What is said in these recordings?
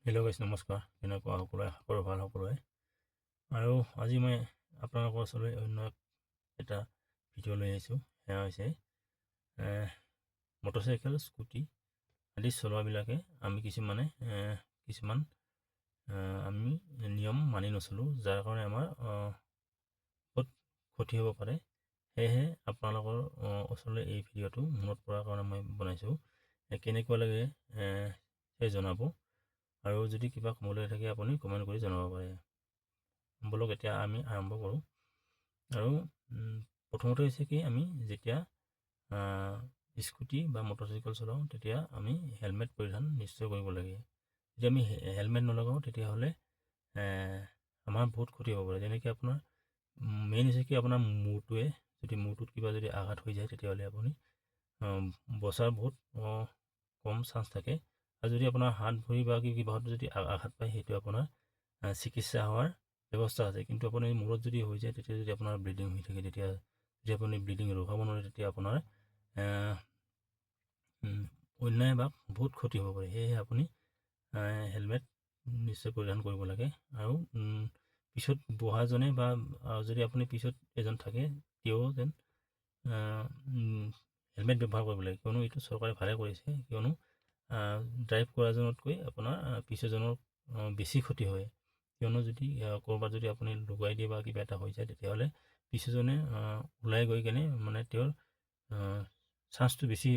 Hello' গাইছ, নমস্কাৰ। কেনেকুৱা সকলোৱে? সকলো ভাল সকলোৱে। আৰু আজি মই আপোনালোকৰ ওচৰলৈ অন্য এটা ভিডিঅ' লৈ আহিছোঁ। সেয়া হৈছে মটৰচাইকেল, স্কুটি আদি চলোৱাবিলাকে আমি কিছুমান আমি নিয়ম মানি নচলোঁ, যাৰ কাৰণে আমাৰ বহুত ক্ষতি হ'ব পাৰে। সেয়েহে আপোনালোকৰ ওচৰলৈ এই ভিডিঅ'টো মনত পৰাৰ কাৰণে মই বনাইছোঁ। কেনেকুৱা লাগে সেই জনাব। আৰু যদি কিবা ক'বলৈ থাকে আপুনি কমেণ্ট কৰি জনাব পাৰে। বলক এতিয়া আমি আৰম্ভ কৰোঁ। আৰু প্ৰথমতে হৈছে কি, আমি যেতিয়া স্কুটি বা মটৰচাইকেল চলাওঁ তেতিয়া আমি হেলমেট পৰিধান নিশ্চয় কৰিব লাগে। যদি আমি হেলমেট নলগাওঁ তেতিয়াহ'লে আমাৰ বহুত ক্ষতি হ'ব পাৰে। যেনেকৈ আপোনাৰ মেইন হৈছে কি, আপোনাৰ মূৰটোত কিবা যদি আঘাত হৈ যায় তেতিয়াহ'লে আপুনি বচাৰ বহুত কম চান্স থাকে। আৰু যদি আপোনাৰ হাত ভৰি বা কিবাহত যদি আঘাত পায়, সেইটো আপোনাৰ চিকিৎসা হোৱাৰ ব্যৱস্থা আছে। কিন্তু আপুনি মূৰত যদি হৈ যায়, তেতিয়া যদি আপোনাৰ ব্লিডিং হৈ থাকে, তেতিয়া যদি আপুনি ব্লিডিং ৰখাব নোৱাৰে, তেতিয়া আপোনাৰ অন্যায় বা বহুত ক্ষতি হ'ব পাৰে। সেয়েহে আপুনি হেলমেট নিশ্চয় পৰিধান কৰিব লাগে। আৰু পিছত বহাজনে বা যদি আপুনি পিছত এজন থাকে, তেওঁ যেন হেলমেট ব্যৱহাৰ কৰিব লাগে, কিয়নো এইটো চৰকাৰে ভালে কৰিছে। কিয়নো ড্ৰাইভ কৰাজনতকৈ আপোনাৰ পিছজনৰ বেছি ক্ষতি হয়। কিয়নো যদি ক'ৰবাত যদি আপুনি লুকুৱাই দিয়ে বা কিবা এটা হৈ যায়, তেতিয়াহ'লে পিছজনে ওলাই গৈ কেনে তেওঁৰ চান্সটো বেছি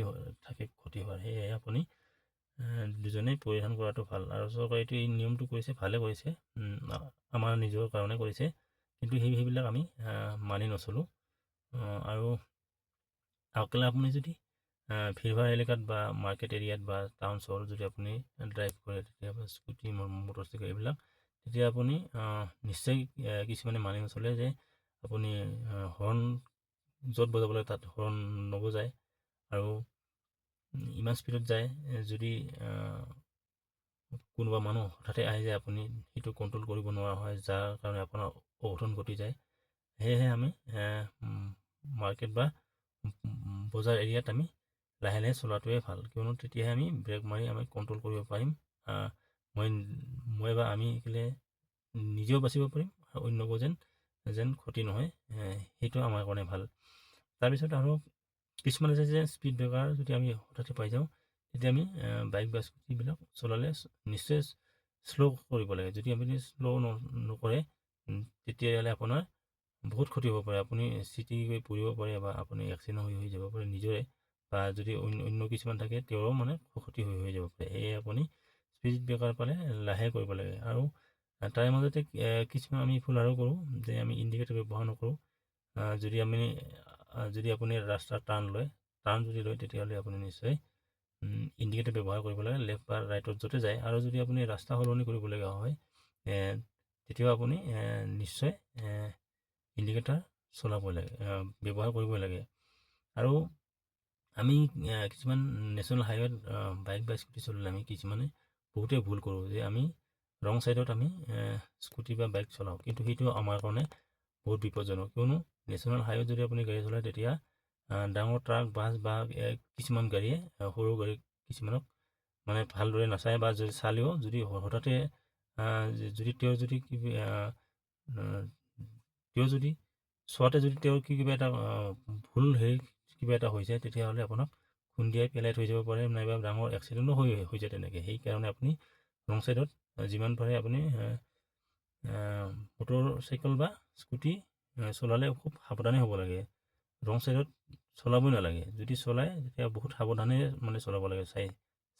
থাকে ক্ষতি হোৱাৰ। সেয়েহে আপুনি দুজনেই পৰিধান কৰাটো ভাল। আৰু চৰকাৰে এই নিয়মটো কৰিছে, ভালে কৰিছে, আমাৰ নিজৰ কাৰণে কৰিছে। কিন্তু সেইবিলাক আমি মানি নচলোঁ। আৰু আপুনি যদি ভিৰভাৰ এলেকাত বা মাৰ্কেট এৰিয়াত বা টাউন চহৰত যদি আপুনি ড্ৰাইভ কৰে, তেতিয়া স্কুটি মটৰচাইকেল এইবিলাক, তেতিয়া আপুনি নিশ্চয় কিছুমানে মানি নচলে যে আপুনি হৰ্ণ য'ত বজাব লাগে তাত হৰ্ণ নবজায় আৰু ইমান স্পীডত যায়। যদি কোনোবা মানুহ হঠাতে আহি যায়, আপুনি সেইটো কণ্ট্ৰল কৰিব নোৱাৰা হয়, যাৰ কাৰণে আপোনাৰ অঘটন ঘটি যায়। সেয়েহে আমি মাৰ্কেট বা বজাৰ এৰিয়াত আমি লাহে লাহে চলোৱাটোৱে ভাল। কিয়নো তেতিয়াহে আমি ব্ৰেক মাৰি আমি কণ্ট্ৰল কৰিব পাৰিম। মই বা আমি নিজেও বাচিব পাৰিম আৰু অন্যকো যেন ক্ষতি নহয়, সেইটো আমাৰ কাৰণে ভাল। তাৰপিছত আৰু কিছুমান আছে যে স্পীড ব্ৰেকাৰ যদি আমি হঠাতে পাই যাওঁ, তেতিয়া আমি বাইক বা স্কুটিবিলাক চলালে নিশ্চয় শ্ল' কৰিব লাগে। যদি আপুনি শ্ল' নকৰে, তেতিয়াহ'লে আপোনাৰ বহুত ক্ষতি হ'ব পাৰে। আপুনি চিটি গৈ পৰিব পাৰে বা আপুনি এক্সিডেণ্ট হৈ যাব পাৰে নিজৰে, বা যদি অন্য কিছুমান থাকে তেওঁৰো ক্ষতি হৈ যাব পাৰে। সেয়ে আপুনি স্পীড ব্ৰেকাৰ পালে লাহে কৰিব লাগে। আৰু তাৰে মাজতে কিছুমান আমি ভুল আৰু কৰোঁ যে আমি ইণ্ডিকেটৰ ব্যৱহাৰ নকৰোঁ। যদি আপুনি ৰাস্তাৰ টাৰ্ণ যদি লয়, তেতিয়াহ'লে আপুনি নিশ্চয় ইণ্ডিকেটৰ ব্যৱহাৰ কৰিব লাগে, লেফ্ট বা ৰাইটত য'তে যায়। আৰু যদি আপুনি ৰাস্তা সলনি কৰিবলগীয়া হয়, তেতিয়াও আপুনি নিশ্চয় ইণ্ডিকেটাৰ চলাবই লাগে, ব্যৱহাৰ কৰিবই লাগে। আৰু আমি কিছুমান নেশ্যনেল হাইৱেত বাইক বা স্কুটি চলালে আমি বহুতেই ভুল কৰোঁ যে আমি ৰং ছাইডত আমি স্কুটি বা বাইক চলাওঁ। কিন্তু সেইটো আমাৰ কাৰণে বহুত বিপদজনক। কিয়নো নেশ্যনেল হাইৱেত যদি আপুনি গাড়ী চলায়, তেতিয়া ডাঙৰ ট্ৰাক, বাছ বা কিছুমান গাড়ীয়ে সৰু গাড়ী কিছুমানক ভালদৰে নাচায়, বা যদি চালেও যদি হঠাতে তেওঁৰ কিবা এটা ভুল কিবা এটা হৈ যায়, তেতিয়াহ'লে আপোনাক খুন্দিয়াই পেলাই থৈ যাব পাৰে, নাইবা ডাঙৰ এক্সিডেণ্টো হৈ যায় তেনেকৈ। সেইকাৰণে আপুনি ৰং ছাইডত যিমান পাৰে আপুনি মটৰচাইকেল বা স্কুটি চলালে খুব সাৱধানে হ'ব লাগে। ৰং ছাইডত চলাবই নালাগে। যদি চলায় তেতিয়া বহুত সাৱধানে চলাব লাগে,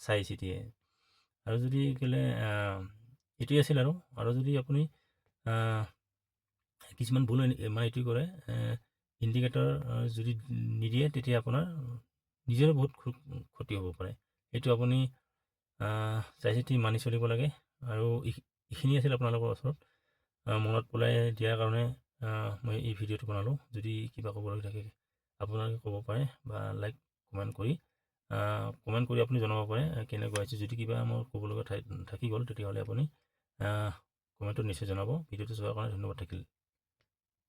চাই চিতিয়ে। আৰু যদি এইটোৱে আছিল। আৰু যদি আপুনি কিছুমান ভুল এইটো কৰে, ইণ্ডিকেটৰ যদি নিদিয়ে, তেতিয়া আপোনাৰ নিজৰে বহুত ক্ষতি হ'ব পাৰে। সেইটো আপুনি চাই চিতি মানি চলিব লাগে। আৰু এইখিনি আছিল আপোনালোকৰ ওচৰত মনত পেলাই দিয়াৰ কাৰণে মই এই ভিডিঅ'টো বনালোঁ। যদি কিবা ক'বলগীয়া থাকে আপোনালোকে ক'ব পাৰে, বা কমেণ্ট কৰি আপুনি জনাব পাৰে কেনেকুৱা হৈছে। যদি কিবা মোৰ ক'বলগীয়া থাকি গ'ল, তেতিয়াহ'লে আপুনি কমেণ্টত নিশ্চয় জনাব। ভিডিঅ'টো চোৱাৰ কাৰণে ধন্যবাদ থাকিল।